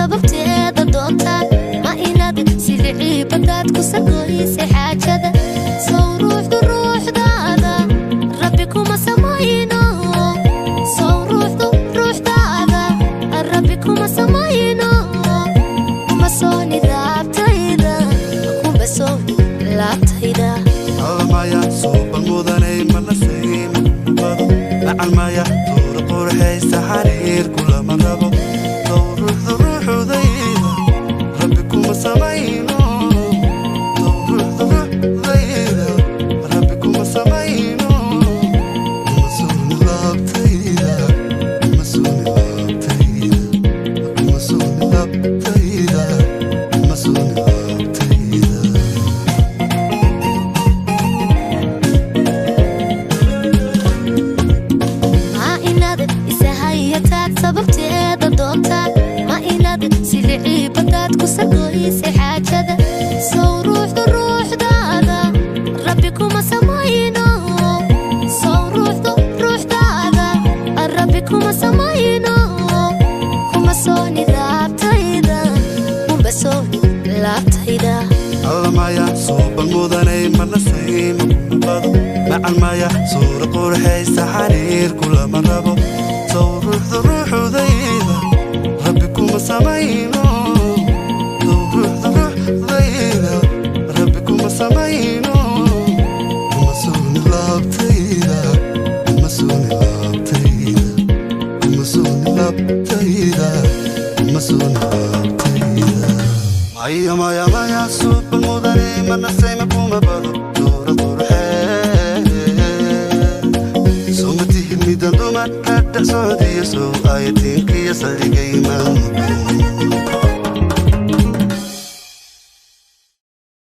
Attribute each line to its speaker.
Speaker 1: sababteeda doonta ma inaad sidii badaad ku sagoysay xaajada soo ruuxdaada rabbi kuma samayno soo ruuxdaada rabbi kuma samayno kuma soo nidaabtayda kuma soo laabtayda
Speaker 2: almaya suuban mudanay manasayma bado almaya qurxaysa xariir kula marabo ruuxdayda rabbi kuma samayno ruuxdayda rabbi kuma samayno mas'uul laabtayda mas'uul laabtayda mas'uul laabtayda mas'uul laabtayda
Speaker 1: sababteeda doonta ma inaad sidii badaad ku sagoysay xaajada soo ruuxdaada rabbi kuma samayno soo ruuxdaada rabbi kuma samayno kuma soo nidaabtayda kuma soo laabtayda
Speaker 2: almaya suuban mudanay manasayma bado almaya suura qurxaysa xariir kula marabo ruuxdayda rabbi kuma samayno ruuxdayda rabbi kuma samayno mas'uul laabtayda mas'uul laabtayda mas'uul laabtayda mas'uul laabtayda maya suuban mudanay manasayma kuma bado suura qurxee sumati midanduma kada soodiyo soo ayatinkiya saldhigay maalmo